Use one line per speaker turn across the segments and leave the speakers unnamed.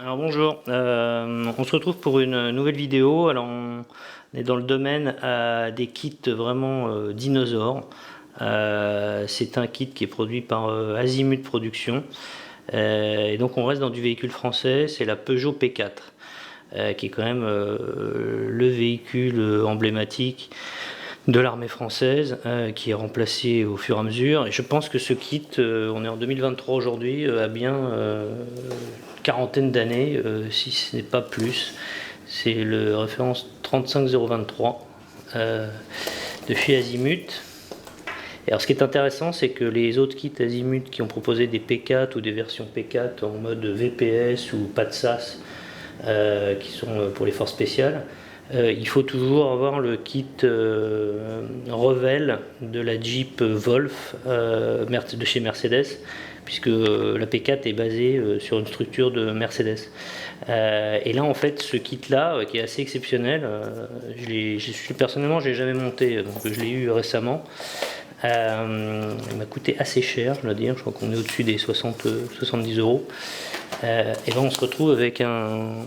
Alors bonjour, on se retrouve pour une nouvelle vidéo. Alors on est dans le domaine des kits vraiment dinosaures. C'est un kit qui est produit par Azimut Production. Et donc on reste dans du véhicule français, c'est la Peugeot P4, qui est quand même le véhicule emblématique de l'armée française, qui est remplacé au fur et à mesure. Et je pense que ce kit, on est en 2023 aujourd'hui, a bien quarantaine d'années, si ce n'est pas plus. C'est le référence 35023 de chez Azimut. Et alors ce qui est intéressant, c'est que les autres kits Azimut qui ont proposé des P4 ou des versions P4 en mode VPS ou pas de SAS, qui sont pour les forces spéciales, il faut toujours avoir le kit Revell de la Jeep Wolf de chez Mercedes, puisque la P4 est basée sur une structure de Mercedes. Et là en fait ce kit là qui est assez exceptionnel, personnellement je l'ai jamais monté, donc je l'ai eu récemment. Il m'a coûté assez cher, je dois dire, je crois qu'on est au-dessus des 70 euros. Et ben on se retrouve avec un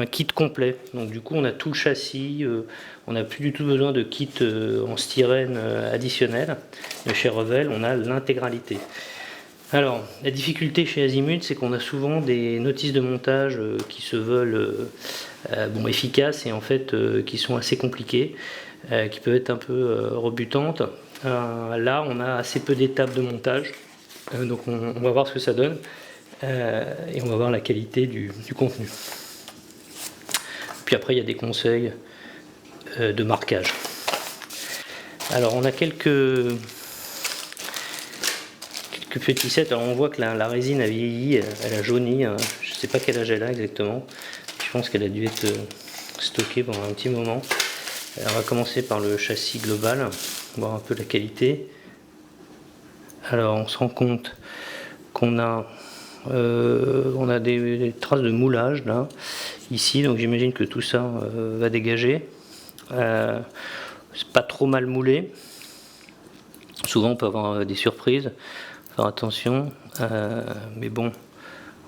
kit complet. Donc du coup on a tout le châssis, on n'a plus du tout besoin de kit en styrène additionnel. De chez Revell, on a l'intégralité. Alors la difficulté chez Azimut, c'est qu'on a souvent des notices de montage qui se veulent efficaces et en fait qui sont assez compliquées, qui peuvent être un peu rebutantes. Là on a assez peu d'étapes de montage, donc on va voir ce que ça donne. Et on va voir la qualité du contenu. Puis après il y a des conseils de marquage. Alors on a quelques petits sets. Alors on voit que la résine a vieilli, elle a jauni, hein. Je ne sais pas quel âge elle a exactement. Je pense qu'elle a dû être stockée pendant un petit moment. Alors on va commencer par le châssis global, voir un peu la qualité. Alors on se rend compte qu'on a des traces de moulage là, ici, donc j'imagine que tout ça va dégager. C'est pas trop mal moulé. Souvent on peut avoir des surprises, faire attention, mais bon,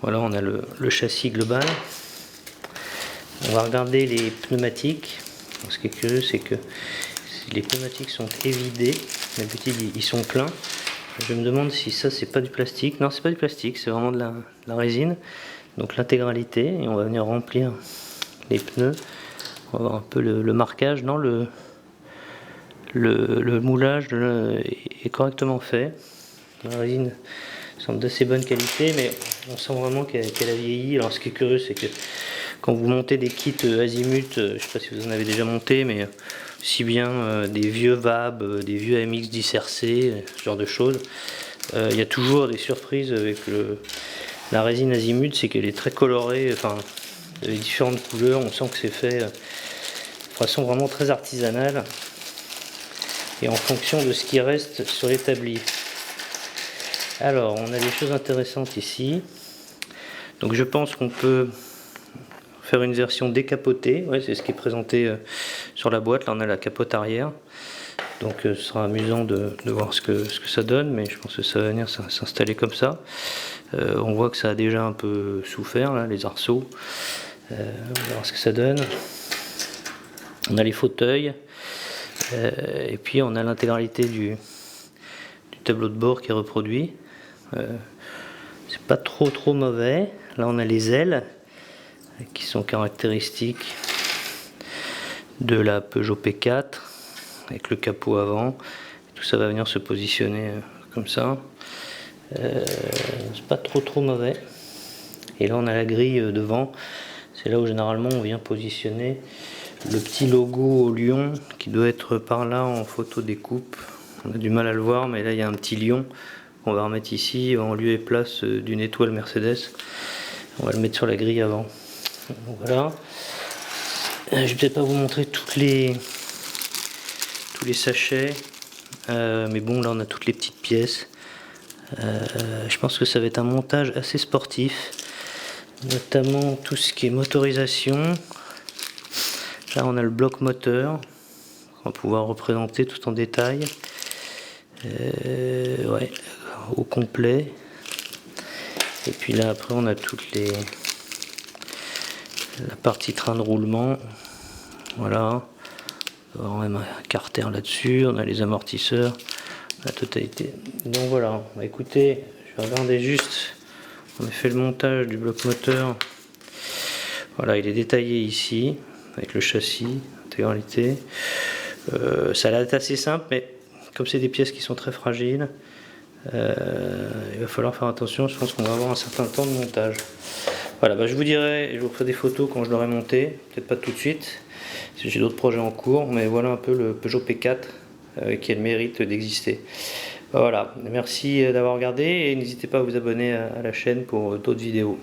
voilà, on a le châssis global. On va regarder les pneumatiques. Ce qui est curieux, c'est que les pneumatiques sont évidés, d'habitude ils sont pleins. Je me demande si ça c'est pas du plastique. Non, c'est pas du plastique, c'est vraiment de la résine. Donc l'intégralité, et on va venir remplir les pneus. On va voir un peu le marquage. Non, le moulage est correctement fait. La résine semble d'assez bonne qualité, mais on sent vraiment qu'elle a vieilli. Alors ce qui est curieux, c'est que quand vous montez des kits Azimut, je ne sais pas si vous en avez déjà monté, mais aussi bien des vieux VAB, des vieux MX-10RC, ce genre de choses. Il y a toujours des surprises avec la résine Azimut, c'est qu'elle est très colorée, enfin, avec différentes couleurs, on sent que c'est fait de façon vraiment très artisanale et en fonction de ce qui reste sur l'établi. Alors, on a des choses intéressantes ici. Donc je pense qu'on peut faire une version décapotée, ouais, c'est ce qui est présenté sur la boîte. Là on a la capote arrière, donc ce sera amusant de voir ce que ça donne, mais je pense que ça va venir s'installer comme ça. On voit que ça a déjà un peu souffert là, les arceaux. On va voir ce que ça donne. On a les fauteuils, et puis on a l'intégralité du tableau de bord qui est reproduit. C'est pas trop mauvais. Là on a les ailes qui sont caractéristiques de la Peugeot P4 avec le capot avant. Tout ça va venir se positionner comme ça. C'est pas trop mauvais. Et là on a la grille devant. C'est là où généralement on vient positionner le petit logo au lion qui doit être par là en photo découpe. On a du mal à le voir, mais là il y a un petit lion qu'on va remettre ici en lieu et place d'une étoile Mercedes. On va le mettre sur la grille avant. Donc voilà. Je vais peut-être pas vous montrer tous les sachets, mais bon là on a toutes les petites pièces. Je pense que ça va être un montage assez sportif, notamment tout ce qui est motorisation. Là on a le bloc moteur, on va pouvoir représenter tout en détail. Ouais, au complet. Et puis là après on a toutes les la partie train de roulement. Voilà. On va avoir même un carter là-dessus. On a les amortisseurs. La totalité. Donc voilà. Bah, écoutez, je vais regarder juste. On a fait le montage du bloc moteur. Voilà, il est détaillé ici avec le châssis, intégralité. Ça a l'air assez simple, mais comme c'est des pièces qui sont très fragiles, il va falloir faire attention. Je pense qu'on va avoir un certain temps de montage. Voilà, bah je vous dirai, je vous ferai des photos quand je l'aurai monté, peut-être pas tout de suite, parce que j'ai d'autres projets en cours, mais voilà un peu le Peugeot P4 qui a le mérite d'exister. Voilà, merci d'avoir regardé et n'hésitez pas à vous abonner à la chaîne pour d'autres vidéos.